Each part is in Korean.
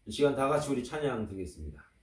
이 시간 다 같이 우리 찬양 드리겠습니다.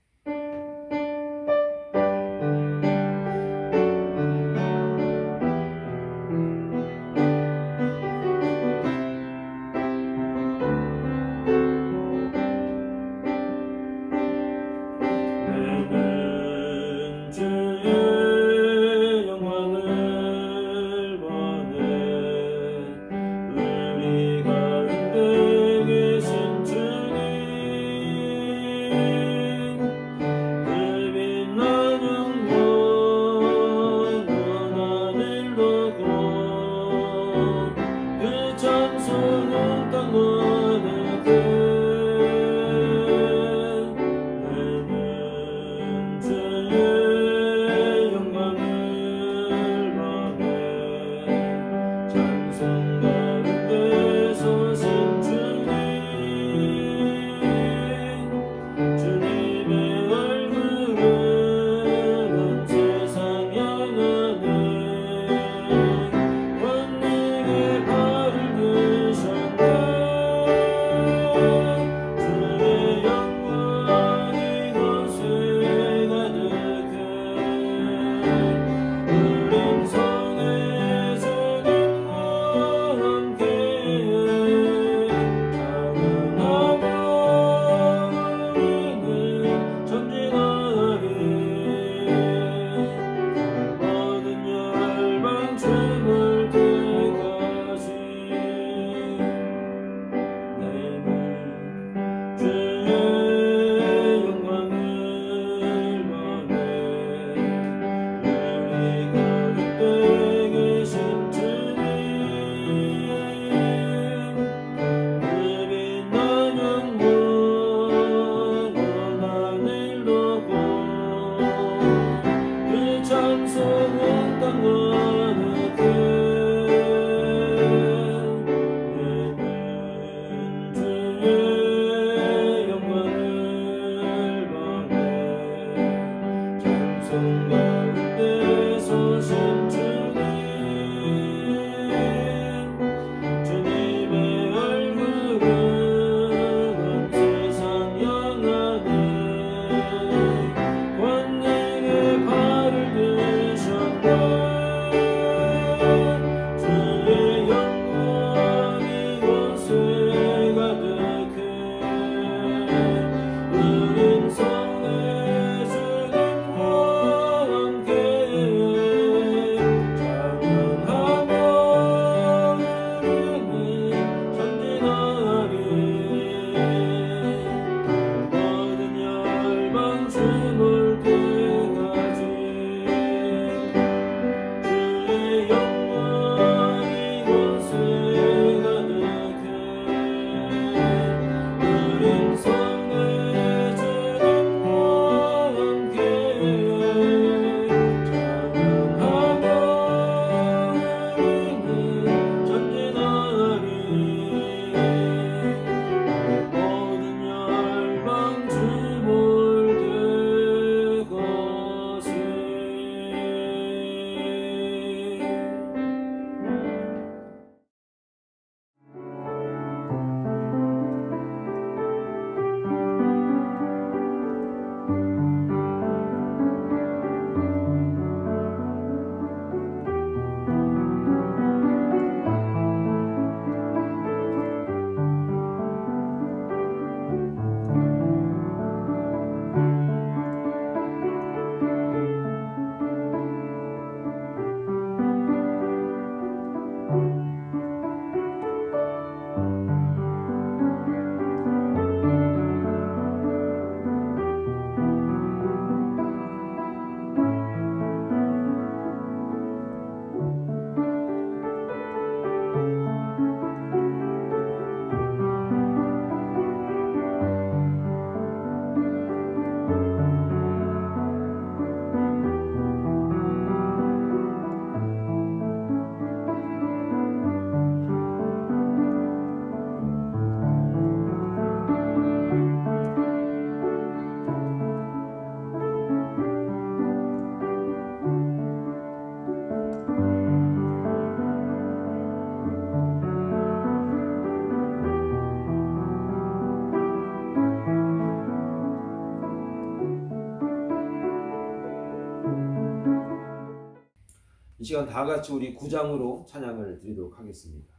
주의 영광 이곳에 가득해 이 시간 다 같이 우리 구장으로 찬양을 드리도록 하겠습니다.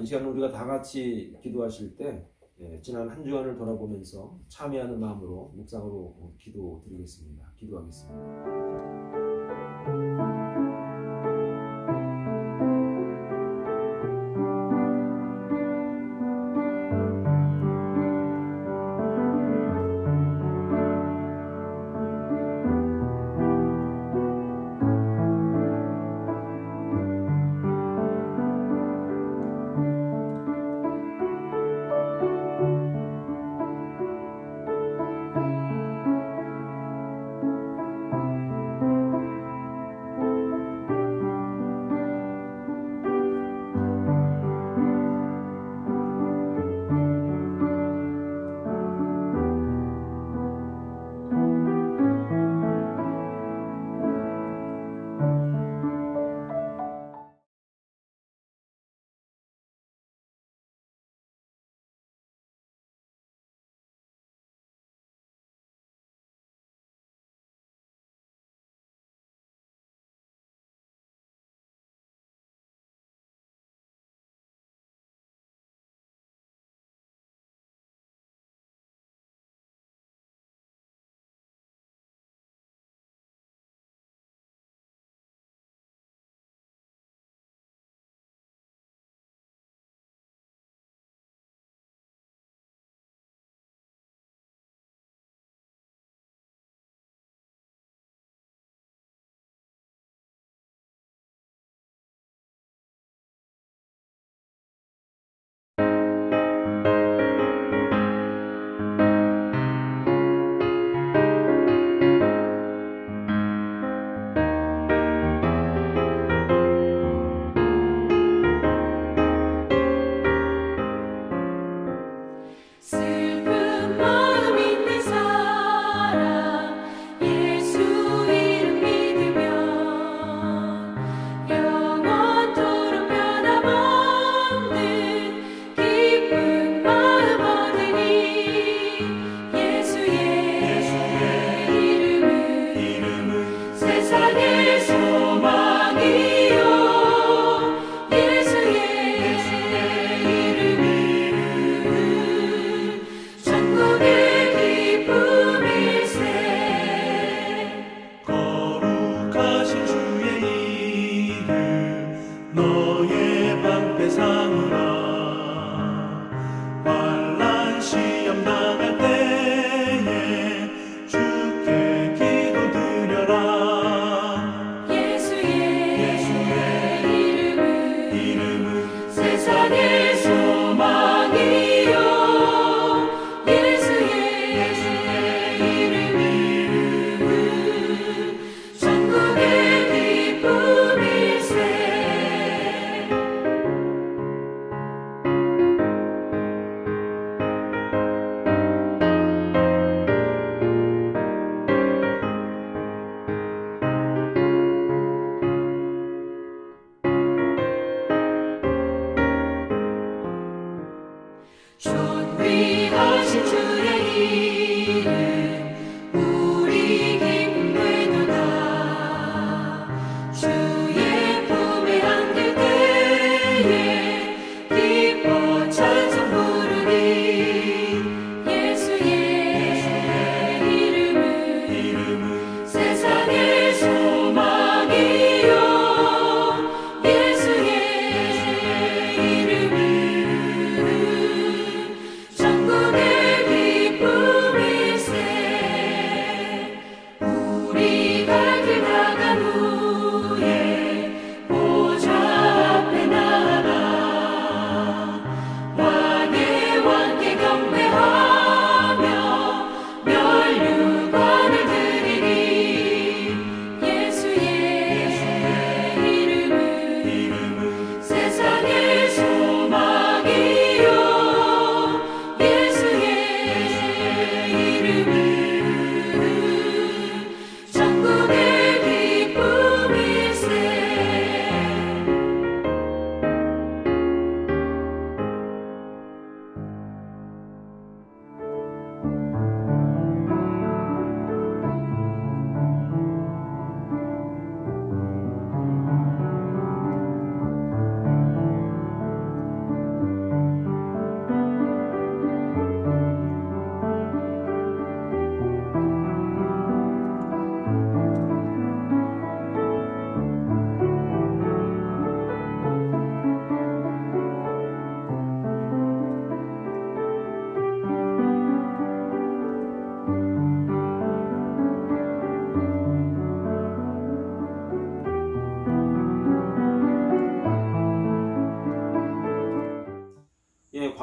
이 시간 우리가 다 같이 기도하실 때 지난 한 주간을 돌아보면서 참여하는 마음으로 묵상으로 기도드리겠습니다. 기도하겠습니다.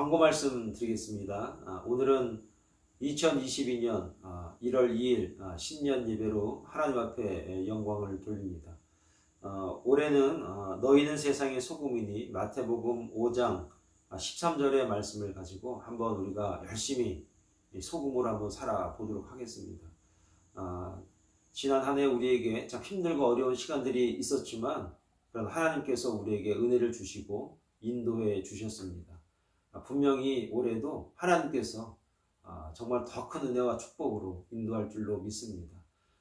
광고 말씀 드리겠습니다. 오늘은 2022년 1월 2일 신년 예배로 하나님 앞에 영광을 돌립니다. 올해는 너희는 세상의 소금이니 마태복음 5장 13절의 말씀을 가지고 한번 우리가 열심히 소금으로 한번 살아보도록 하겠습니다. 지난 한 해 우리에게 참 힘들고 어려운 시간들이 있었지만 그런 하나님께서 우리에게 은혜를 주시고 인도해 주셨습니다. 분명히 올해도 하나님께서 정말 더 큰 은혜와 축복으로 인도할 줄로 믿습니다.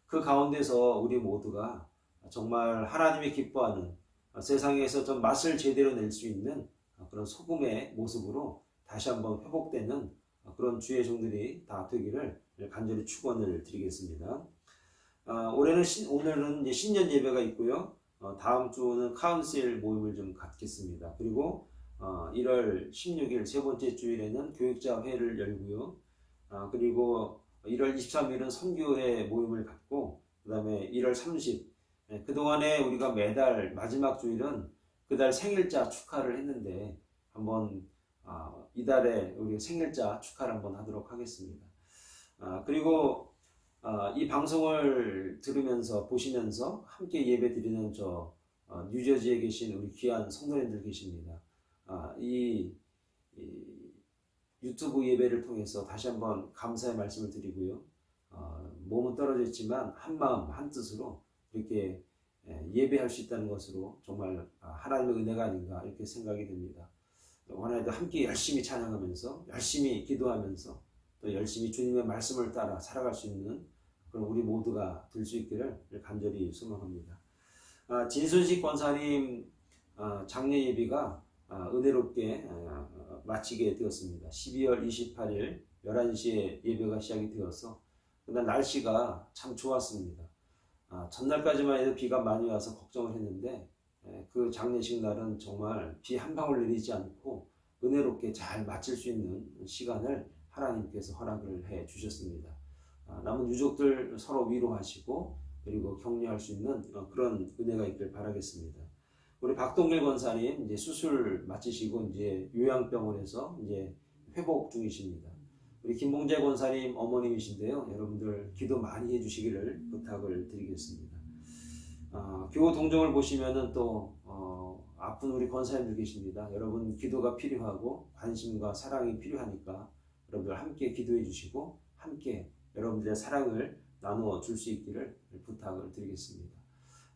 그 가운데서 우리 모두가 정말 하나님이 기뻐하는 세상에서 좀 맛을 제대로 낼 수 있는 그런 소금의 모습으로 다시 한번 회복되는 그런 주의 종들이 다 되기를 간절히 축원을 드리겠습니다. 오늘은 이제 신년 예배가 있고요. 다음 주는 카운셀 모임을 좀 갖겠습니다. 그리고 1월 16일 세 번째 주일에는 교육자 회를 열고요. 그리고 1월 23일은 선교회 모임을 갖고 그 다음에 1월 30일 그동안에 우리가 매달 마지막 주일은 그달 생일자 축하를 했는데 한번 이달에 우리 생일자 축하를 한번 하도록 하겠습니다. 그리고 이 방송을 들으면서 보시면서 함께 예배 드리는 뉴저지에 계신 우리 귀한 성도님들 계십니다. 이 유튜브 예배를 통해서 다시 한번 감사의 말씀을 드리고요. 몸은 떨어져 있지만 한 마음 한 뜻으로 이렇게 예배할 수 있다는 것으로 정말 하나님의 은혜가 아닌가 이렇게 생각이 됩니다. 원하여도 함께 열심히 찬양하면서 열심히 기도하면서 또 열심히 주님의 말씀을 따라 살아갈 수 있는 그런 우리 모두가 될 수 있기를 간절히 소망합니다. 진순식 권사님 장례 예비가 은혜롭게 마치게 되었습니다. 12월 28일 11시에 예배가 시작이 되어서 그날 날씨가 참 좋았습니다. 전날까지만 해도 비가 많이 와서 걱정을 했는데 그 장례식 날은 정말 비 한 방울 내리지 않고 은혜롭게 잘 마칠 수 있는 시간을 하나님께서 허락을 해 주셨습니다. 남은 유족들 서로 위로하시고 그리고 격려할 수 있는 그런 은혜가 있길 바라겠습니다. 우리 박동길 권사님 이제 수술 마치시고 이제 요양병원에서 이제 회복 중이십니다. 우리 김봉재 권사님 어머님이신데요. 여러분들 기도 많이 해주시기를 부탁을 드리겠습니다. 교우 동정을 보시면은 또 아픈 우리 권사님들 계십니다. 여러분 기도가 필요하고 관심과 사랑이 필요하니까 여러분들 함께 기도해 주시고 함께 여러분들의 사랑을 나누어 줄 수 있기를 부탁을 드리겠습니다.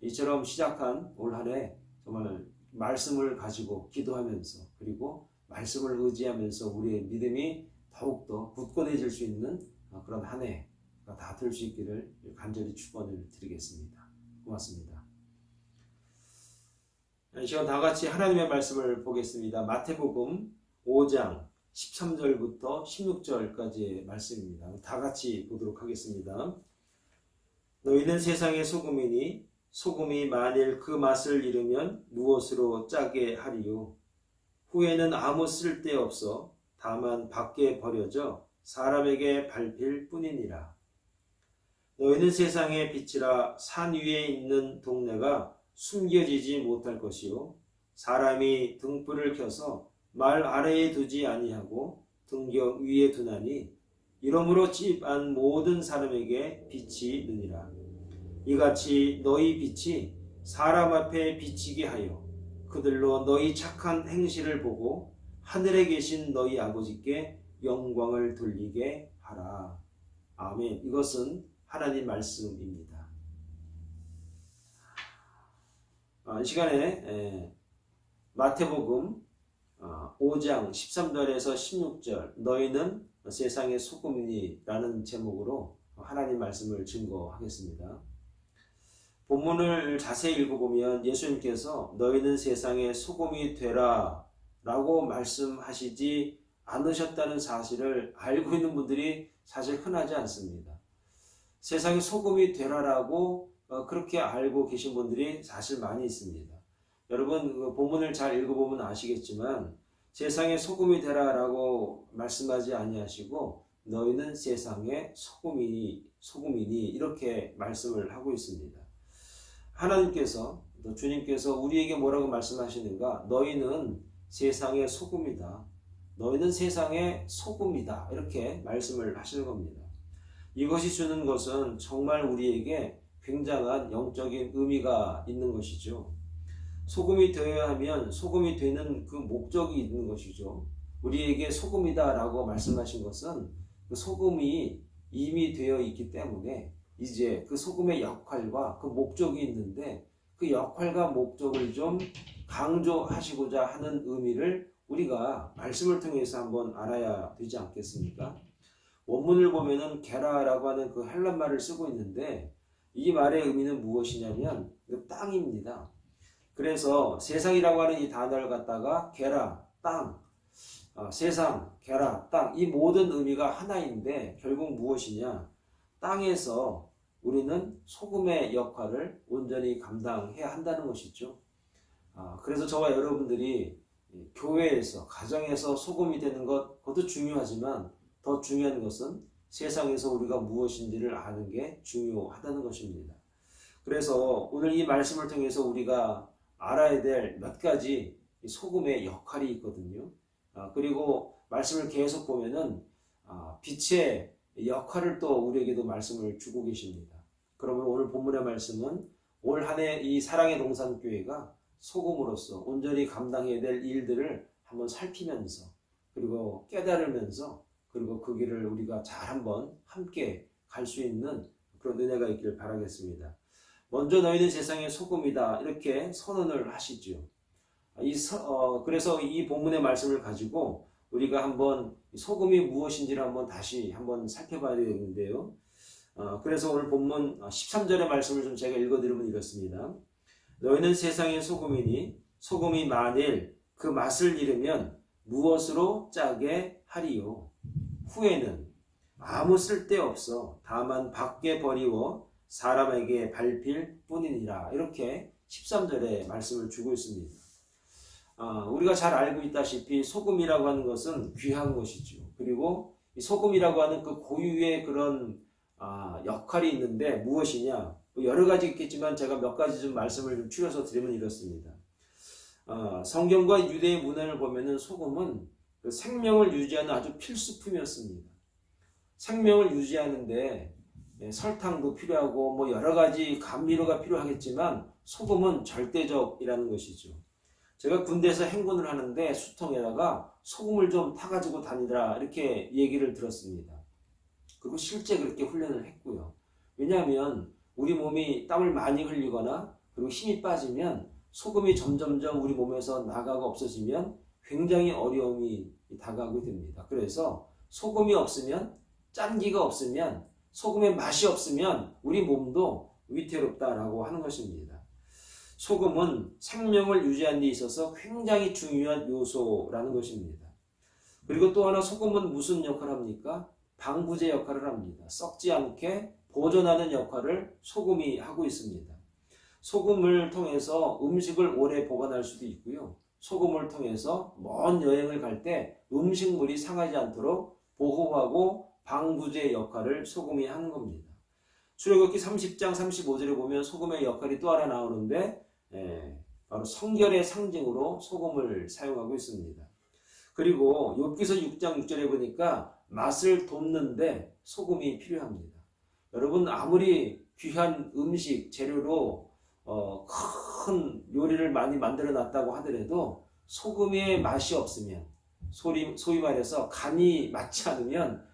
이처럼 시작한 올 한 해 정말 말씀을 가지고 기도하면서 그리고 말씀을 의지하면서 우리의 믿음이 더욱더 굳건해질 수 있는 그런 한 해가 다 될 수 있기를 간절히 축원을 드리겠습니다. 고맙습니다. 이 시간 다 같이 하나님의 말씀을 보겠습니다. 마태복음 5장 13절부터 16절까지의 말씀입니다. 다 같이 보도록 하겠습니다. 너희는 세상의 소금이니 소금이 만일 그 맛을 잃으면 무엇으로 짜게 하리요? 후에는 아무 쓸데없어 다만 밖에 버려져 사람에게 밟힐 뿐이니라. 너희는 세상의 빛이라. 산 위에 있는 동네가 숨겨지지 못할 것이요 사람이 등불을 켜서 말 아래에 두지 아니하고 등경 위에 두나니 이러므로 집 안 모든 사람에게 빛이 느니라. 이같이 너희 빛이 사람 앞에 비치게 하여 그들로 너희 착한 행실을 보고 하늘에 계신 너희 아버지께 영광을 돌리게 하라. 아멘. 이것은 하나님 말씀입니다. 이 시간에 마태복음 5장 13절에서 16절 너희는 세상의 소금이니 라는 제목으로 하나님 말씀을 증거하겠습니다. 본문을 자세히 읽어보면 예수님께서 너희는 세상의 소금이 되라 라고 말씀하시지 않으셨다는 사실을 알고 있는 분들이 사실 흔하지 않습니다. 세상의 소금이 되라라고 그렇게 알고 계신 분들이 사실 많이 있습니다. 여러분 본문을 잘 읽어보면 아시겠지만 세상의 소금이 되라라고 말씀하지 아니하시고 너희는 세상의 소금이니 이렇게 말씀을 하고 있습니다. 하나님께서 또 주님께서 우리에게 뭐라고 말씀하시는가? 너희는 세상의 소금이다. 너희는 세상의 소금이다. 이렇게 말씀을 하시는 겁니다. 이것이 주는 것은 정말 우리에게 굉장한 영적인 의미가 있는 것이죠. 소금이 되어야 하면 소금이 되는 그 목적이 있는 것이죠. 우리에게 소금이다 라고 말씀하신 것은 그 소금이 이미 되어 있기 때문에 이제 그 소금의 역할과 그 목적이 있는데 그 역할과 목적을 좀 강조하시고자 하는 의미를 우리가 말씀을 통해서 한번 알아야 되지 않겠습니까? 원문을 보면은 게라라고 하는 그 헬란말을 쓰고 있는데 이 말의 의미는 무엇이냐면 땅입니다. 그래서 세상이라고 하는 이 단어를 갖다가 게라, 땅, 세상, 게라, 땅 이 모든 의미가 하나인데 결국 무엇이냐? 땅에서 우리는 소금의 역할을 온전히 감당해야 한다는 것이죠. 그래서 저와 여러분들이 교회에서, 가정에서 소금이 되는 것, 그것도 중요하지만 더 중요한 것은 세상에서 우리가 무엇인지를 아는 게 중요하다는 것입니다. 그래서 오늘 이 말씀을 통해서 우리가 알아야 될 몇 가지 소금의 역할이 있거든요. 그리고 말씀을 계속 보면은 빛의 역할을 또 우리에게도 말씀을 주고 계십니다. 그러면 오늘 본문의 말씀은 올 한 해 이 사랑의 동산교회가 소금으로서 온전히 감당해야 될 일들을 한번 살피면서 그리고 깨달으면서 그리고 그 길을 우리가 잘 한번 함께 갈 수 있는 그런 은혜가 있기를 바라겠습니다. 먼저 너희는 세상의 소금이다 이렇게 선언을 하시죠. 그래서 이 본문의 말씀을 가지고 우리가 한번 소금이 무엇인지를 다시 한번 살펴봐야 되는데요. 그래서 오늘 본문 13절의 말씀을 좀 제가 읽어드리면 이렇습니다. 너희는 세상의 소금이니 소금이 만일 그 맛을 잃으면 무엇으로 짜게 하리요. 후에는 아무 쓸데없어 다만 밖에 버리워 사람에게 밟힐 뿐이니라. 이렇게 13절에 말씀을 주고 있습니다. 우리가 잘 알고 있다시피 소금이라고 하는 것은 귀한 것이죠. 그리고 이 소금이라고 하는 그 고유의 그런 역할이 있는데 무엇이냐? 여러 가지 있겠지만 제가 몇 가지 좀 말씀을 좀 추려서 드리면 이렇습니다. 성경과 유대의 문화를 보면은 소금은 그 생명을 유지하는 아주 필수품이었습니다. 생명을 유지하는데 설탕도 필요하고 뭐 여러 가지 감미료가 필요하겠지만 소금은 절대적이라는 것이죠. 제가 군대에서 행군을 하는데 수통에다가 소금을 좀 타가지고 다니더라 이렇게 얘기를 들었습니다. 그리고 실제 그렇게 훈련을 했고요. 왜냐하면 우리 몸이 땀을 많이 흘리거나 그리고 힘이 빠지면 소금이 점점점 우리 몸에서 나가고 없어지면 굉장히 어려움이 다가오게 됩니다. 그래서 소금이 없으면 짠기가 없으면 소금의 맛이 없으면 우리 몸도 위태롭다라고 하는 것입니다. 소금은 생명을 유지하는 데 있어서 굉장히 중요한 요소라는 것입니다. 그리고 또 하나 소금은 무슨 역할을 합니까? 방부제 역할을 합니다. 썩지 않게 보존하는 역할을 소금이 하고 있습니다. 소금을 통해서 음식을 오래 보관할 수도 있고요. 소금을 통해서 먼 여행을 갈 때 음식물이 상하지 않도록 보호하고 방부제 역할을 소금이 하는 겁니다. 출애굽기 30장 35절에 보면 소금의 역할이 또 하나 나오는데 바로 성결의 상징으로 소금을 사용하고 있습니다. 그리고 욥기서 6장 6절에 보니까 맛을 돋는데 소금이 필요합니다. 여러분 아무리 귀한 음식 재료로 큰 요리를 많이 만들어 놨다고 하더라도 소금의 맛이 없으면 소위 말해서 간이 맞지 않으면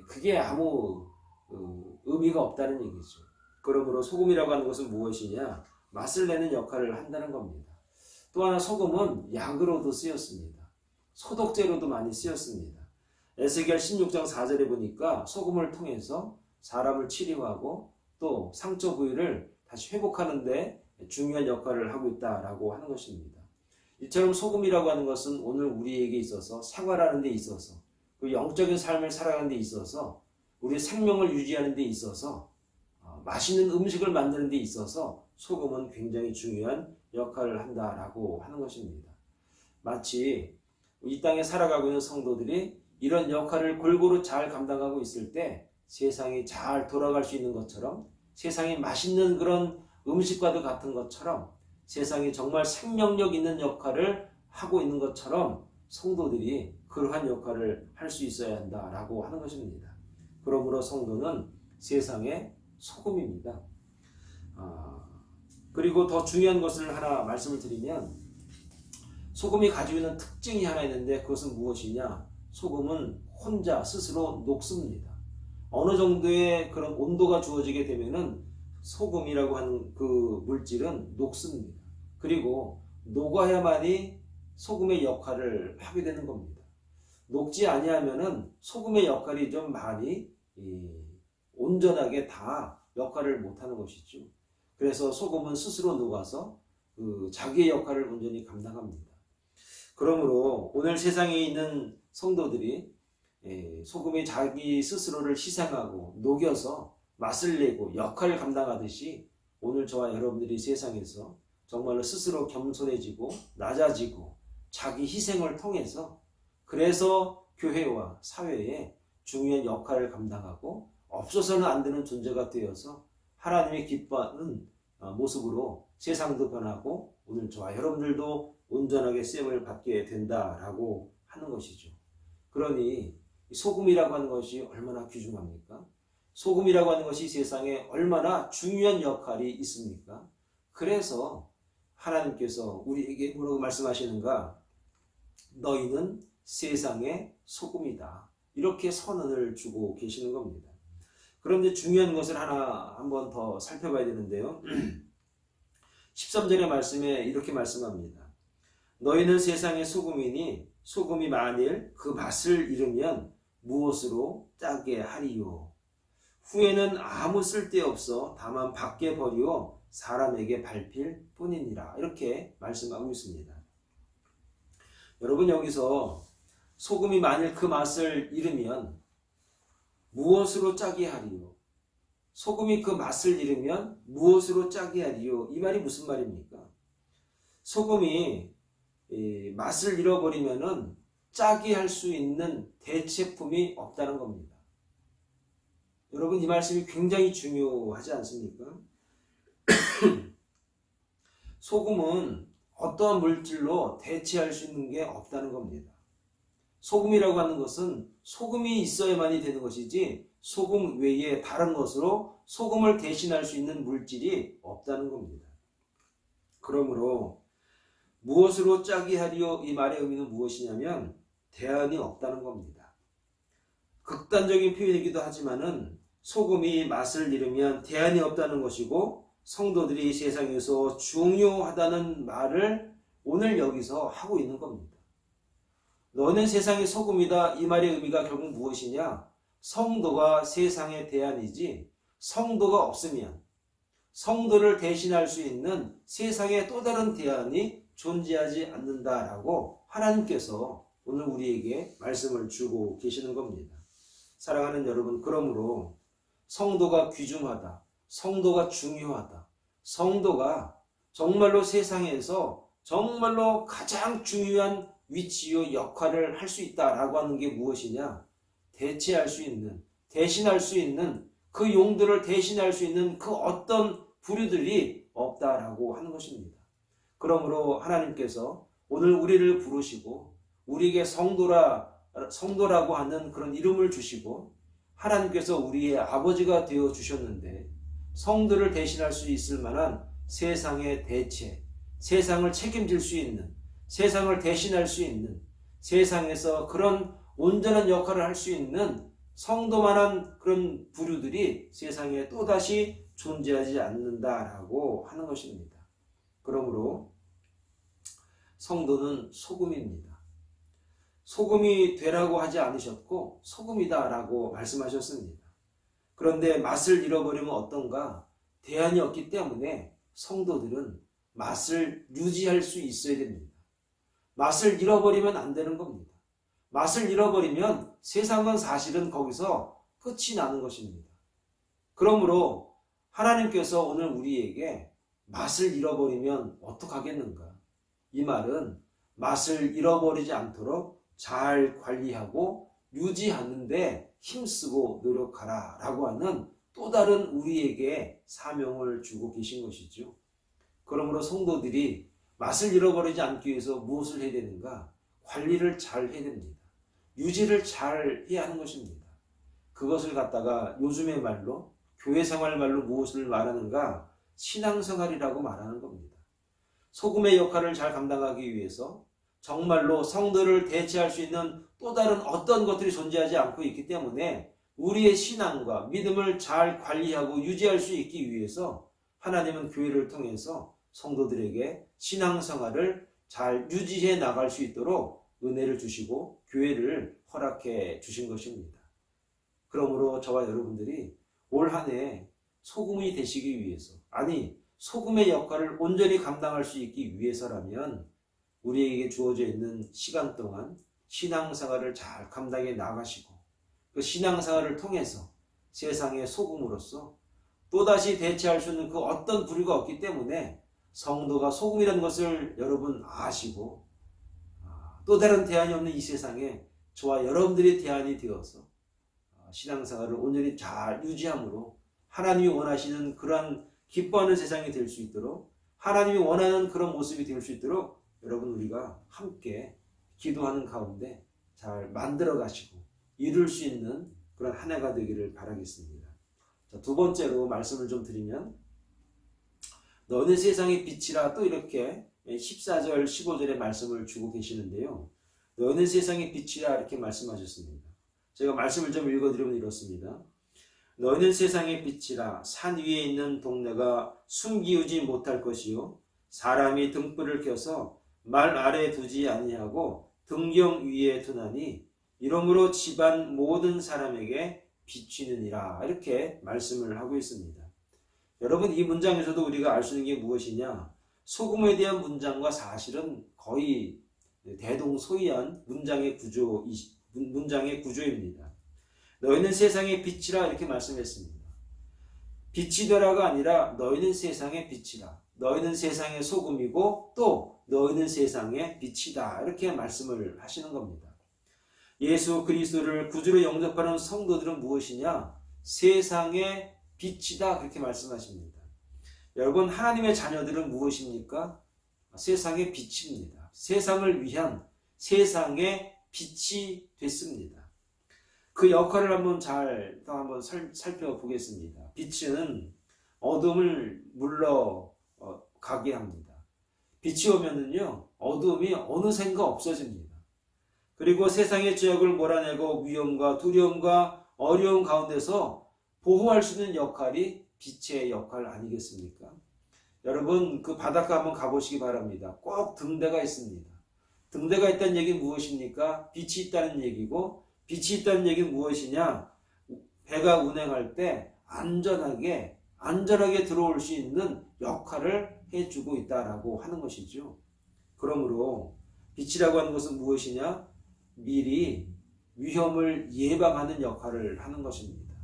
그게 아무 의미가 없다는 얘기죠. 그러므로 소금이라고 하는 것은 무엇이냐? 맛을 내는 역할을 한다는 겁니다. 또 하나 소금은 약으로도 쓰였습니다. 소독제로도 많이 쓰였습니다. 에스겔 16장 4절에 보니까 소금을 통해서 사람을 치료하고 또 상처 부위를 다시 회복하는 데 중요한 역할을 하고 있다라고 하는 것입니다. 이처럼 소금이라고 하는 것은 오늘 우리에게 있어서 생활하는 데 있어서 그 영적인 삶을 살아가는 데 있어서 우리의 생명을 유지하는 데 있어서 맛있는 음식을 만드는 데 있어서 소금은 굉장히 중요한 역할을 한다라고 하는 것입니다. 마치 이 땅에 살아가고 있는 성도들이 이런 역할을 골고루 잘 감당하고 있을 때 세상이 잘 돌아갈 수 있는 것처럼 세상이 맛있는 그런 음식과도 같은 것처럼 세상이 정말 생명력 있는 역할을 하고 있는 것처럼 성도들이 그러한 역할을 할 수 있어야 한다라고 하는 것입니다. 그러므로 성도는 세상의 소금입니다. 그리고 더 중요한 것을 하나 말씀을 드리면, 소금이 가지고 있는 특징이 하나 있는데 그것은 무엇이냐? 소금은 혼자 스스로 녹습니다. 어느 정도의 그런 온도가 주어지게 되면은 소금이라고 하는 그 물질은 녹습니다. 그리고 녹아야만이 소금의 역할을 하게 되는 겁니다. 녹지 아니하면은 소금의 역할이 좀 많이 온전하게 다 역할을 못하는 것이죠. 그래서 소금은 스스로 녹아서 자기의 역할을 온전히 감당합니다. 그러므로 오늘 세상에 있는 성도들이 소금이 자기 스스로를 희생하고 녹여서 맛을 내고 역할을 감당하듯이, 오늘 저와 여러분들이 세상에서 정말로 스스로 겸손해지고 낮아지고 자기 희생을 통해서, 그래서 교회와 사회에 중요한 역할을 감당하고 없어서는 안 되는 존재가 되어서 하나님의 기뻐하는 모습으로 세상도 변하고 오늘 저와 여러분들도 온전하게 쓰임을 받게 된다라고 하는 것이죠. 그러니 소금이라고 하는 것이 얼마나 귀중합니까? 소금이라고 하는 것이 세상에 얼마나 중요한 역할이 있습니까? 그래서 하나님께서 우리에게 뭐라고 말씀하시는가? 너희는 세상의 소금이다. 이렇게 선언을 주고 계시는 겁니다. 그런데 중요한 것을 하나 한번 더 살펴봐야 되는데요. 13절의 말씀에 이렇게 말씀합니다. 너희는 세상의 소금이니 소금이 만일 그 맛을 잃으면 무엇으로 짜게 하리요? 후에는 아무 쓸데없어 다만 밖에 버리어 사람에게 밟힐 뿐이니라. 이렇게 말씀하고 있습니다. 여러분, 여기서 소금이 만일 그 맛을 잃으면 무엇으로 짜게 하리요? 소금이 그 맛을 잃으면 무엇으로 짜게 하리요? 이 말이 무슨 말입니까? 소금이 맛을 잃어버리면은 짜게 할 수 있는 대체품이 없다는 겁니다. 여러분, 이 말씀이 굉장히 중요하지 않습니까? 소금은 어떠한 물질로 대체할 수 있는 게 없다는 겁니다. 소금이라고 하는 것은 소금이 있어야만이 되는 것이지 소금 외에 다른 것으로 소금을 대신할 수 있는 물질이 없다는 겁니다. 그러므로 무엇으로 짜게 하리요? 이 말의 의미는 무엇이냐면 대안이 없다는 겁니다. 극단적인 표현이기도 하지만은 소금이 맛을 잃으면 대안이 없다는 것이고, 성도들이 세상에서 중요하다는 말을 오늘 여기서 하고 있는 겁니다. 너는 세상의 소금이다. 이 말의 의미가 결국 무엇이냐? 성도가 세상의 대안이지, 성도가 없으면 성도를 대신할 수 있는 세상의 또 다른 대안이 존재하지 않는다라고 하나님께서 오늘 우리에게 말씀을 주고 계시는 겁니다. 사랑하는 여러분, 그러므로 성도가 귀중하다, 성도가 중요하다, 성도가 정말로 세상에서 정말로 가장 중요한 위치요 역할을 할 수 있다라고 하는 게 무엇이냐? 대체할 수 있는, 대신할 수 있는, 그 용도를 대신할 수 있는 그 어떤 부류들이 없다라고 하는 것입니다. 그러므로 하나님께서 오늘 우리를 부르시고 우리에게 성도라고 하는 그런 이름을 주시고 하나님께서 우리의 아버지가 되어 주셨는데, 성도를 대신할 수 있을 만한 세상의 대체, 세상을 책임질 수 있는, 세상을 대신할 수 있는, 세상에서 그런 온전한 역할을 할 수 있는 성도만한 그런 부류들이 세상에 또다시 존재하지 않는다라고 하는 것입니다. 그러므로 성도는 소금입니다. 소금이 되라고 하지 않으셨고 소금이다라고 말씀하셨습니다. 그런데 맛을 잃어버리면 어떤가? 대안이 없기 때문에 성도들은 맛을 유지할 수 있어야 됩니다. 맛을 잃어버리면 안 되는 겁니다. 맛을 잃어버리면 세상은 사실은 거기서 끝이 나는 것입니다. 그러므로 하나님께서 오늘 우리에게 맛을 잃어버리면 어떡하겠는가? 이 말은 맛을 잃어버리지 않도록 잘 관리하고 유지하는 데 힘쓰고 노력하라 라고 하는 또 다른 우리에게 사명을 주고 계신 것이죠. 그러므로 성도들이 맛을 잃어버리지 않기 위해서 무엇을 해야 되는가? 관리를 잘 해야 됩니다. 유지를 잘 해야 하는 것입니다. 그것을 갖다가 요즘의 말로 교회 생활 말로 무엇을 말하는가? 신앙생활이라고 말하는 겁니다. 소금의 역할을 잘 감당하기 위해서 정말로 성도를 대체할 수 있는 또 다른 어떤 것들이 존재하지 않고 있기 때문에 우리의 신앙과 믿음을 잘 관리하고 유지할 수 있기 위해서 하나님은 교회를 통해서 성도들에게 신앙생활을 잘 유지해 나갈 수 있도록 은혜를 주시고 교회를 허락해 주신 것입니다. 그러므로 저와 여러분들이 올 한 해 소금이 되시기 위해서, 아니 소금의 역할을 온전히 감당할 수 있기 위해서라면 우리에게 주어져 있는 시간 동안 신앙생활을 잘 감당해 나가시고 그 신앙생활을 통해서 세상의 소금으로서 또다시 대체할 수 있는 그 어떤 부류가 없기 때문에 성도가 소금이라는 것을 여러분 아시고 또 다른 대안이 없는 이 세상에 저와 여러분들이 대안이 되어서 신앙생활을 온전히 잘 유지함으로 하나님이 원하시는 그러한 기뻐하는 세상이 될 수 있도록 하나님이 원하는 그런 모습이 될 수 있도록 여러분 우리가 함께 기도하는 가운데 잘 만들어 가시고 이룰 수 있는 그런 한 해가 되기를 바라겠습니다. 자, 두 번째로 말씀을 좀 드리면 너는 세상의 빛이라 또 이렇게 14절 15절의 말씀을 주고 계시는데요. 너는 세상의 빛이라 이렇게 말씀하셨습니다. 제가 말씀을 좀 읽어드리면 이렇습니다. 너희는 세상의 빛이라 산 위에 있는 동네가 숨기우지 못할 것이요 사람이 등불을 켜서 말 아래에 두지 아니하고 등경 위에 두나니 이러므로 집안 모든 사람에게 비치느니라 이렇게 말씀을 하고 있습니다. 여러분 이 문장에서도 우리가 알 수 있는 게 무엇이냐? 소금에 대한 문장과 사실은 거의 대동소이한 문장의 구조입니다. 너희는 세상의 빛이라 이렇게 말씀했습니다. 빛이 되라가 아니라 너희는 세상의 빛이라. 너희는 세상의 소금이고 또 너희는 세상의 빛이다. 이렇게 말씀을 하시는 겁니다. 예수 그리스도를 구주로 영접하는 성도들은 무엇이냐? 세상의 빛이다. 그렇게 말씀하십니다. 여러분 하나님의 자녀들은 무엇입니까? 세상의 빛입니다. 세상을 위한 세상의 빛이 됐습니다. 그 역할을 한번 살펴보겠습니다. 빛은 어둠을 물러가게 합니다. 빛이 오면은요, 어둠이 어느샌가 없어집니다. 그리고 세상의 죄악을 몰아내고 위험과 두려움과 어려움 가운데서 보호할 수 있는 역할이 빛의 역할 아니겠습니까? 여러분 그 바닷가 한번 가보시기 바랍니다. 꼭 등대가 있습니다. 등대가 있다는 얘기는 무엇입니까? 빛이 있다는 얘기고 빛이 있다는 얘기는 무엇이냐? 배가 운행할 때 안전하게 들어올 수 있는 역할을 해주고 있다라고 하는 것이죠. 그러므로 빛이라고 하는 것은 무엇이냐? 미리 위험을 예방하는 역할을 하는 것입니다.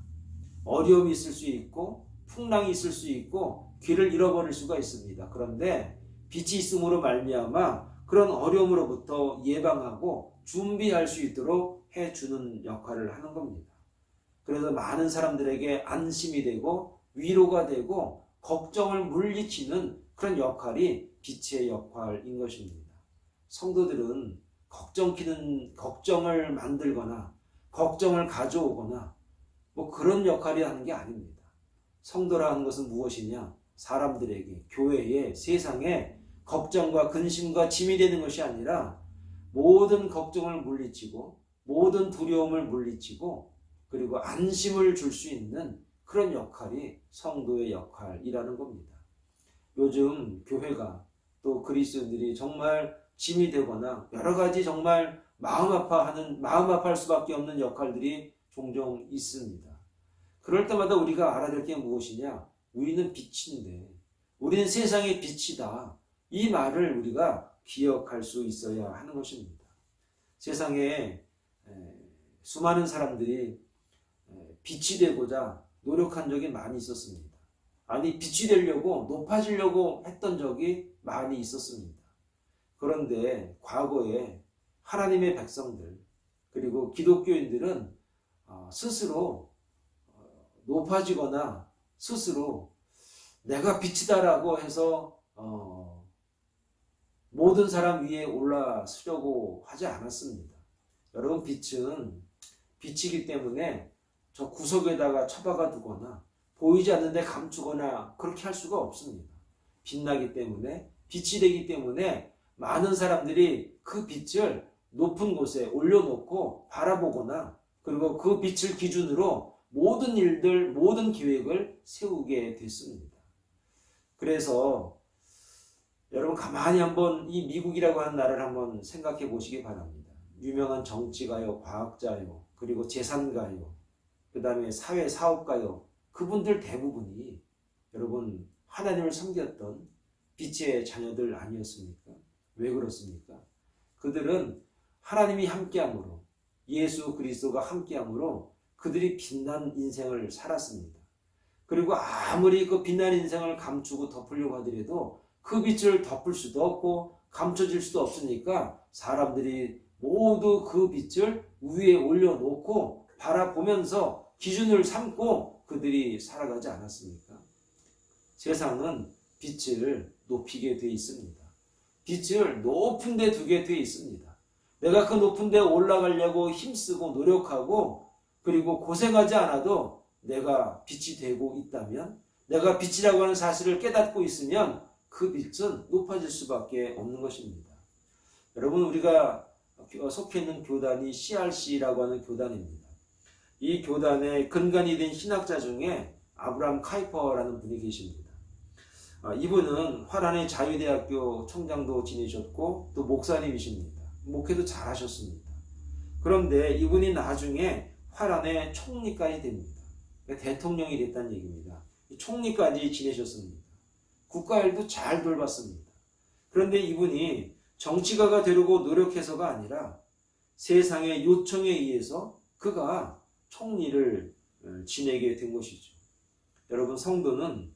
어려움이 있을 수 있고 풍랑이 있을 수 있고 길을 잃어버릴 수가 있습니다. 그런데 빛이 있음으로 말미암아 그런 어려움으로부터 예방하고 준비할 수 있도록 해주는 역할을 하는 겁니다. 그래서 많은 사람들에게 안심이 되고 위로가 되고 걱정을 물리치는 그런 역할이 빛의 역할인 것입니다. 성도들은 걱정을 만들거나 걱정을 가져오거나 뭐 그런 역할이 하는 게 아닙니다. 성도라는 것은 무엇이냐? 사람들에게, 교회에, 세상에 걱정과 근심과 짐이 되는 것이 아니라 모든 걱정을 물리치고 모든 두려움을 물리치고 그리고 안심을 줄 수 있는 그런 역할이 성도의 역할이라는 겁니다. 요즘 교회가 또 그리스도인들이 정말 짐이 되거나 여러 가지 정말 마음 아파할 수밖에 없는 역할들이 종종 있습니다. 그럴 때마다 우리가 알아야 될 게 무엇이냐? 우리는 빛인데, 우리는 세상의 빛이다. 이 말을 우리가 기억할 수 있어야 하는 것입니다. 세상에 수많은 사람들이 빛이 되고자 노력한 적이 많이 있었습니다. 아니, 빛이 되려고 높아지려고 했던 적이 많이 있었습니다. 그런데 과거에 하나님의 백성들 그리고 기독교인들은 스스로 높아지거나 스스로 내가 빛이다라고 해서 모든 사람 위에 올라서려고 하지 않았습니다. 여러분, 빛은 빛이기 때문에 저 구석에다가 처박아 두거나 보이지 않는데 감추거나 그렇게 할 수가 없습니다. 빛나기 때문에, 빛이 되기 때문에 많은 사람들이 그 빛을 높은 곳에 올려놓고 바라보거나 그리고 그 빛을 기준으로 모든 일들, 모든 계획을 세우게 됐습니다. 그래서 여러분 가만히 한번 이 미국이라고 하는 나라를 한번 생각해 보시기 바랍니다. 유명한 정치가요, 과학자요, 그리고 재산가요, 그 다음에 사회사업가요, 그분들 대부분이 여러분 하나님을 섬겼던 빛의 자녀들 아니었습니까? 왜 그렇습니까? 그들은 하나님이 함께함으로, 예수 그리스도가 함께함으로 그들이 빛난 인생을 살았습니다. 그리고 아무리 그 빛난 인생을 감추고 덮으려고 하더라도 그 빛을 덮을 수도 없고 감춰질 수도 없으니까 사람들이 모두 그 빛을 위에 올려놓고 바라보면서 기준을 삼고 그들이 살아가지 않았습니까? 세상은 빛을 높이게 되어 있습니다. 빛을 높은 데 두게 되어 있습니다. 내가 그 높은 데 올라가려고 힘쓰고 노력하고 그리고 고생하지 않아도 내가 빛이 되고 있다면, 내가 빛이라고 하는 사실을 깨닫고 있으면 그 빛은 높아질 수밖에 없는 것입니다. 여러분, 우리가 속해 있는 교단이 CRC라고 하는 교단입니다. 이 교단의 근간이 된 신학자 중에 아브라함 카이퍼라는 분이 계십니다. 이분은 화란의 자유대학교 총장도 지내셨고 또 목사님이십니다. 목회도 잘하셨습니다. 그런데 이분이 나중에 화란의 총리까지 됩니다. 대통령이 됐다는 얘기입니다. 총리까지 지내셨습니다. 국가일도 잘 돌봤습니다. 그런데 이분이 정치가가 되려고 노력해서가 아니라 세상의 요청에 의해서 그가 총리를 지내게 된 것이죠. 여러분, 성도는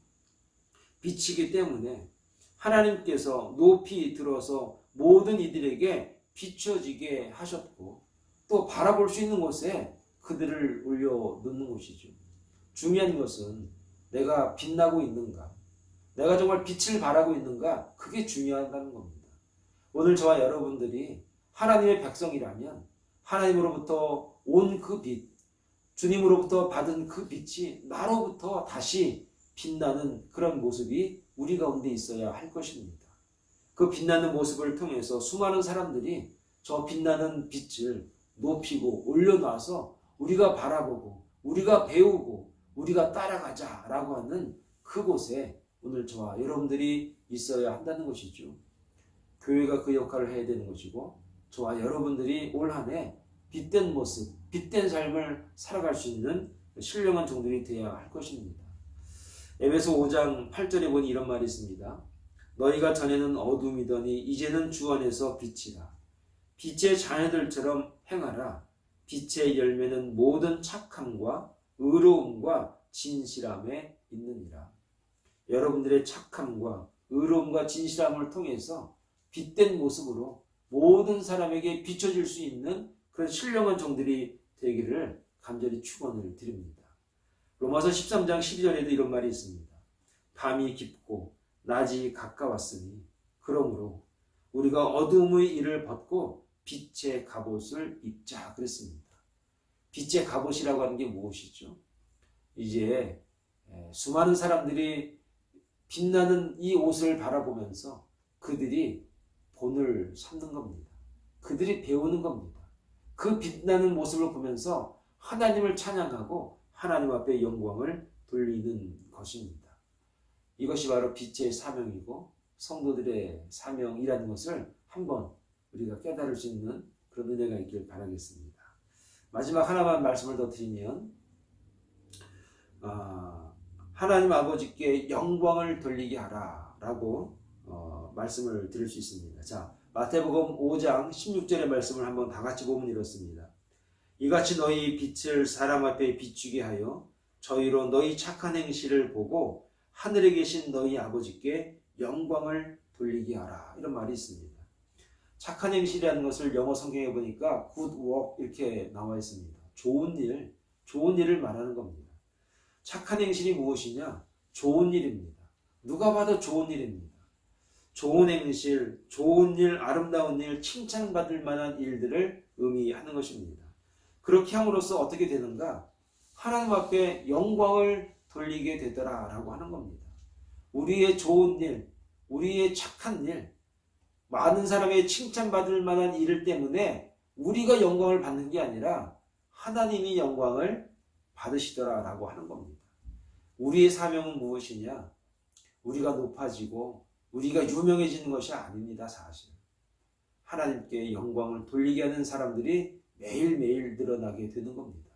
빛이기 때문에 하나님께서 높이 들어서 모든 이들에게 비춰지게 하셨고 또 바라볼 수 있는 곳에 그들을 올려놓는 것이죠. 중요한 것은 내가 빛나고 있는가, 내가 정말 빛을 바라고 있는가, 그게 중요하다는 겁니다. 오늘 저와 여러분들이 하나님의 백성이라면 하나님으로부터 온 그 빛, 주님으로부터 받은 그 빛이 나로부터 다시 빛나는 그런 모습이 우리 가운데 있어야 할 것입니다. 그 빛나는 모습을 통해서 수많은 사람들이 저 빛나는 빛을 높이고 올려놔서 우리가 바라보고 우리가 배우고 우리가 따라가자라고 하는 그곳에 오늘 저와 여러분들이 있어야 한다는 것이죠. 교회가 그 역할을 해야 되는 것이고 저와 여러분들이 올 한 해 빛된 모습, 빛된 삶을 살아갈 수 있는 신령한 종들이 되어야 할 것입니다. 에베소 5장 8절에 보니 이런 말이 있습니다. 너희가 전에는 어둠이더니 이제는 주 안에서 빛이라. 빛의 자녀들처럼 행하라. 빛의 열매는 모든 착함과 의로움과 진실함에 있느니라. 여러분들의 착함과 의로움과 진실함을 통해서 빛된 모습으로 모든 사람에게 비춰질 수 있는 그런 신령한 종들이 되기를 간절히 축원을 드립니다. 로마서 13장 12절에도 이런 말이 있습니다. 밤이 깊고 낮이 가까웠으니 그러므로 우리가 어두움의 일을 벗고 빛의 갑옷을 입자 그랬습니다. 빛의 갑옷이라고 하는 게 무엇이죠? 이제 수많은 사람들이 빛나는 이 옷을 바라보면서 그들이 본을 삼는 겁니다. 그들이 배우는 겁니다. 그 빛나는 모습을 보면서 하나님을 찬양하고 하나님 앞에 영광을 돌리는 것입니다. 이것이 바로 빛의 사명이고 성도들의 사명이라는 것을 한번 우리가 깨달을 수 있는 그런 은혜가 있길 바라겠습니다. 마지막 하나만 말씀을 더 드리면 하나님 아버지께 영광을 돌리게 하라 라고 말씀을 드릴 수 있습니다. 자, 마태복음 5장 16절의 말씀을 한번 다 같이 보면 이렇습니다. 이같이 너희 빛을 사람 앞에 비추게 하여 저희로 너희 착한 행실을 보고 하늘에 계신 너희 아버지께 영광을 돌리게 하라. 이런 말이 있습니다. 착한 행실이라는 것을 영어 성경에 보니까 good work 이렇게 나와 있습니다. 좋은 일을 말하는 겁니다. 착한 행실이 무엇이냐? 좋은 일입니다. 누가 봐도 좋은 일입니다. 좋은 행실, 좋은 일, 아름다운 일, 칭찬받을 만한 일들을 의미하는 것입니다. 그렇게 함으로써 어떻게 되는가? 하나님 앞에 영광을 돌리게 되더라라고 하는 겁니다. 우리의 좋은 일, 우리의 착한 일, 많은 사람의 칭찬받을 만한 일 때문에 우리가 영광을 받는 게 아니라 하나님이 영광을 받으시더라라고 하는 겁니다. 우리의 사명은 무엇이냐? 우리가 높아지고 우리가 유명해지는 것이 아닙니다. 사실 하나님께 영광을 돌리게 하는 사람들이 매일매일 늘어나게 되는 겁니다.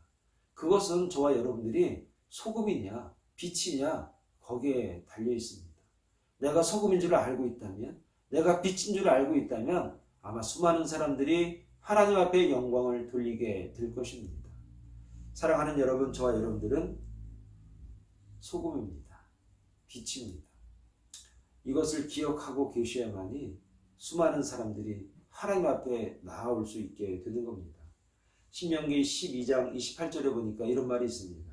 그것은 저와 여러분들이 소금이냐 빛이냐 거기에 달려 있습니다. 내가 소금인 줄 알고 있다면, 내가 빛인 줄 알고 있다면 아마 수많은 사람들이 하나님 앞에 영광을 돌리게 될 것입니다. 사랑하는 여러분, 저와 여러분들은 소금입니다. 빛입니다. 이것을 기억하고 계셔야만이 수많은 사람들이 하나님 앞에 나아올 수 있게 되는 겁니다. 신명기 12장 28절에 보니까 이런 말이 있습니다.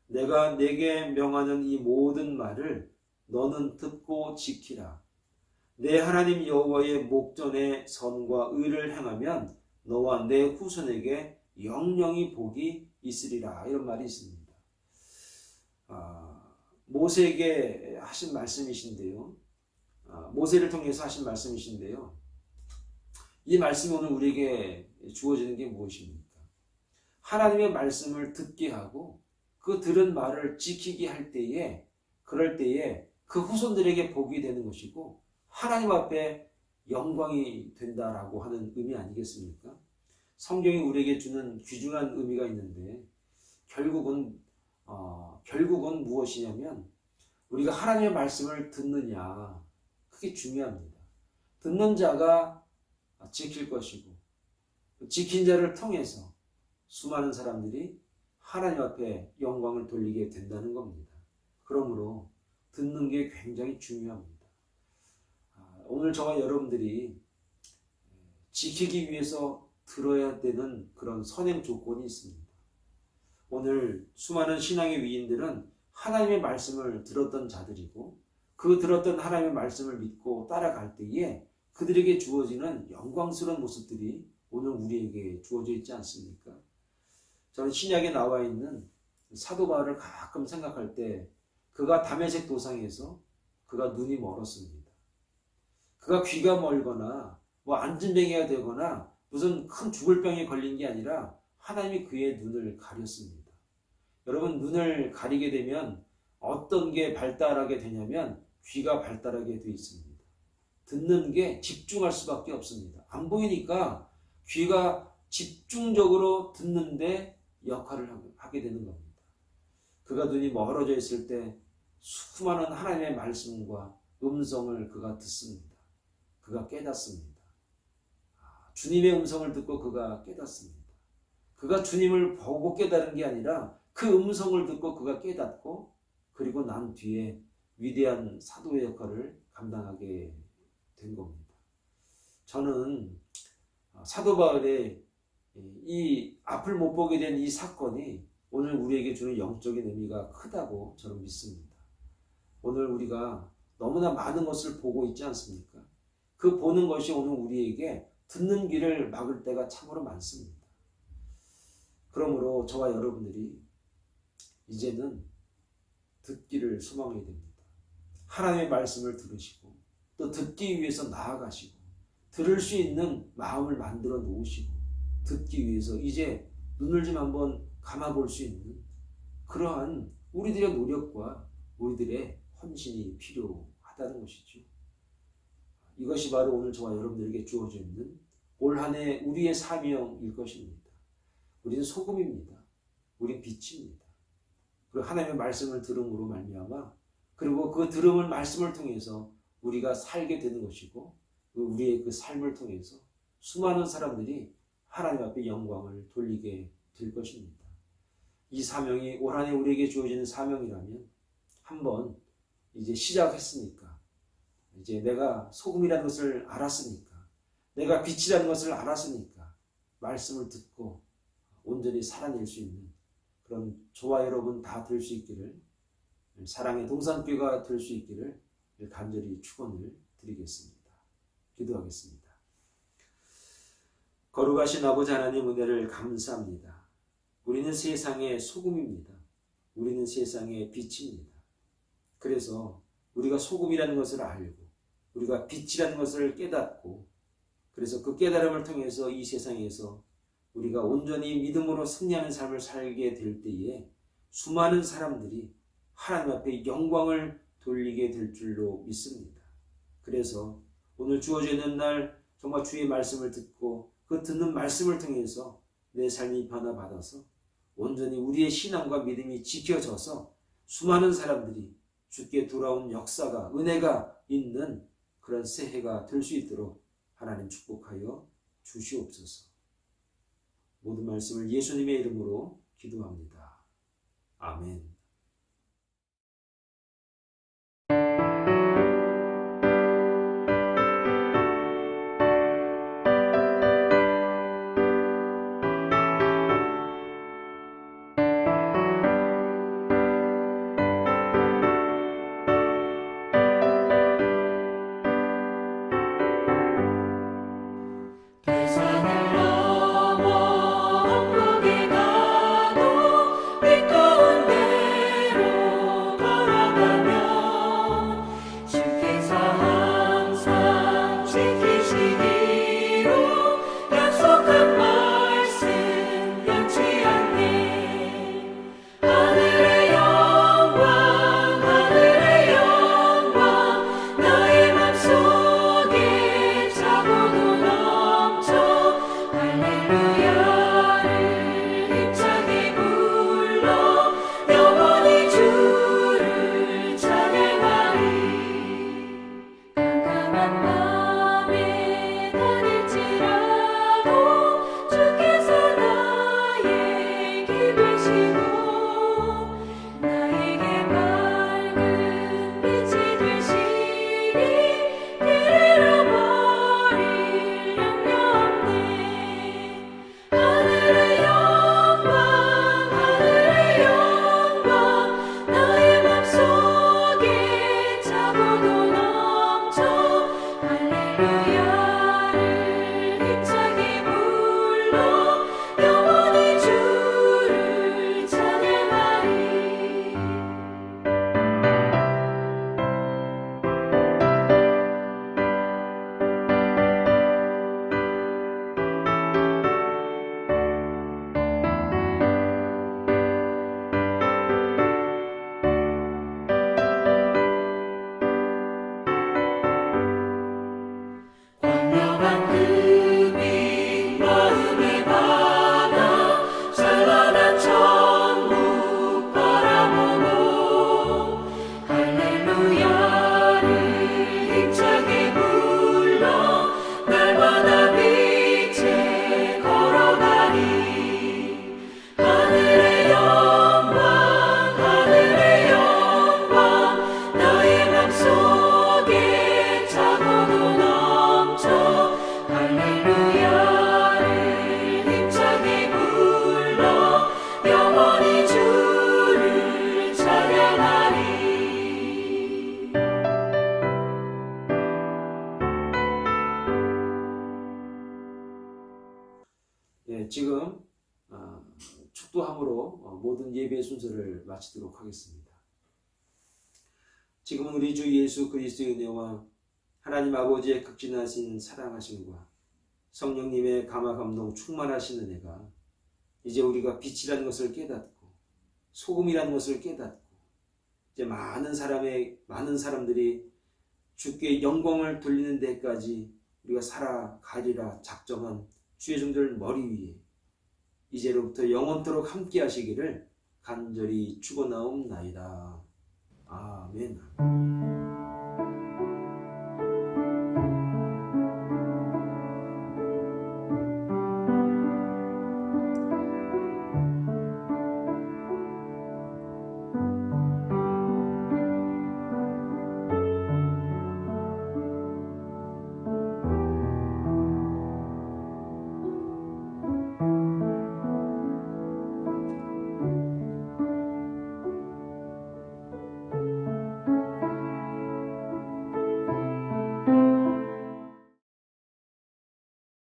내가 내게 명하는 이 모든 말을 너는 듣고 지키라. 내 하나님 여호와의 목전에 선과 의를 행하면 너와 내 후손에게 영영이 복이 있으리라. 이런 말이 있습니다. 모세에게 하신 말씀이신데요. 모세를 통해서 하신 말씀이신데요. 이 말씀이 오늘 우리에게 주어지는 게 무엇입니까? 하나님의 말씀을 듣게 하고 그 들은 말을 지키게 할 때에, 그럴 때에 그 후손들에게 복이 되는 것이고 하나님 앞에 영광이 된다라고 하는 의미 아니겠습니까? 성경이 우리에게 주는 귀중한 의미가 있는데 결국은 무엇이냐면 우리가 하나님의 말씀을 듣느냐, 그게 중요합니다. 듣는 자가 지킬 것이고 지킨 자를 통해서 수많은 사람들이 하나님 앞에 영광을 돌리게 된다는 겁니다. 그러므로 듣는 게 굉장히 중요합니다. 오늘 저와 여러분들이 지키기 위해서 들어야 되는 그런 선행 조건이 있습니다. 오늘 수많은 신앙의 위인들은 하나님의 말씀을 들었던 자들이고 그 들었던 하나님의 말씀을 믿고 따라갈 때에 그들에게 주어지는 영광스러운 모습들이 오늘 우리에게 주어져 있지 않습니까? 저는 신약에 나와 있는 사도 바울을 가끔 생각할 때 그가 다메섹 도상에서 그가 눈이 멀었습니다. 그가 귀가 멀거나 안진뱅이가 되거나 무슨 큰 죽을 병에 걸린 게 아니라 하나님이 그의 눈을 가렸습니다. 여러분, 눈을 가리게 되면 어떤 게 발달하게 되냐면 귀가 발달하게 되어 있습니다. 듣는 게 집중할 수밖에 없습니다. 안 보이니까 귀가 집중적으로 듣는데 역할을 하게 되는 겁니다. 그가 눈이 멀어져 있을 때 수많은 하나님의 말씀과 음성을 그가 듣습니다. 그가 깨닫습니다. 주님의 음성을 듣고 그가 깨닫습니다. 그가 주님을 보고 깨달은 게 아니라 그 음성을 듣고 그가 깨닫고 그리고 난 뒤에 위대한 사도의 역할을 감당하게 된 겁니다. 저는 사도 바울의 이 앞을 못 보게 된 이 사건이 오늘 우리에게 주는 영적인 의미가 크다고 저는 믿습니다. 오늘 우리가 너무나 많은 것을 보고 있지 않습니까? 그 보는 것이 오늘 우리에게 듣는 길을 막을 때가 참으로 많습니다. 그러므로 저와 여러분들이 이제는 듣기를 소망해야 됩니다. 하나님의 말씀을 들으시고 또 듣기 위해서 나아가시고 들을 수 있는 마음을 만들어 놓으시고 듣기 위해서 이제 눈을 좀 한번 감아볼 수 있는 그러한 우리들의 노력과 우리들의 헌신이 필요하다는 것이죠. 이것이 바로 오늘 저와 여러분들에게 주어져 있는 올 한 해 우리의 사명일 것입니다. 우리는 소금입니다. 우리는 빛입니다. 그리고 하나님의 말씀을 들음으로 말미암아 그리고 그 들음을 말씀을 통해서 우리가 살게 되는 것이고 우리의 그 삶을 통해서 수많은 사람들이 하나님 앞에 영광을 돌리게 될 것입니다. 이 사명이 올 한 해 우리에게 주어지는 사명이라면 한번 이제 시작했으니까 이제 내가 소금이라는 것을 알았으니까 내가 빛이라는 것을 알았으니까 말씀을 듣고 온전히 살아낼 수 있는 그런 저와 여러분 다 될 수 있기를 사랑의 동산교회가 될 수 있기를 간절히 축원을 드리겠습니다. 기도하겠습니다. 거룩하신 아버지 하나님 은혜를 감사합니다. 우리는 세상의 소금입니다. 우리는 세상의 빛입니다. 그래서 우리가 소금이라는 것을 알고 우리가 빛이라는 것을 깨닫고 그래서 그 깨달음을 통해서 이 세상에서 우리가 온전히 믿음으로 승리하는 삶을 살게 될 때에 수많은 사람들이 하나님 앞에 영광을 돌리게 될 줄로 믿습니다. 그래서 오늘 주어져 있는 날 정말 주의 말씀을 듣고 그 듣는 말씀을 통해서 내 삶이 변화받아서 온전히 우리의 신앙과 믿음이 지켜져서 수많은 사람들이 주께 돌아온 역사가 은혜가 있는 그런 새해가 될 수 있도록 하나님 축복하여 주시옵소서. 모든 말씀을 예수님의 이름으로 기도합니다. 아멘. 지금 축도함으로 모든 예배 순서를 마치도록 하겠습니다. 지금은 우리 주 예수 그리스도의 은혜와 하나님 아버지의 극진하신 사랑하심과 성령님의 감화 감동 충만하신 은혜가 이제 우리가 빛이라는 것을 깨닫고 소금이라는 것을 깨닫고 이제 많은 사람들이 주께 영광을 돌리는 데까지 우리가 살아가리라 작정한 주의 종들 머리 위에 이제로부터 영원토록 함께 하시기를 간절히 축원하옵나이다. 아멘.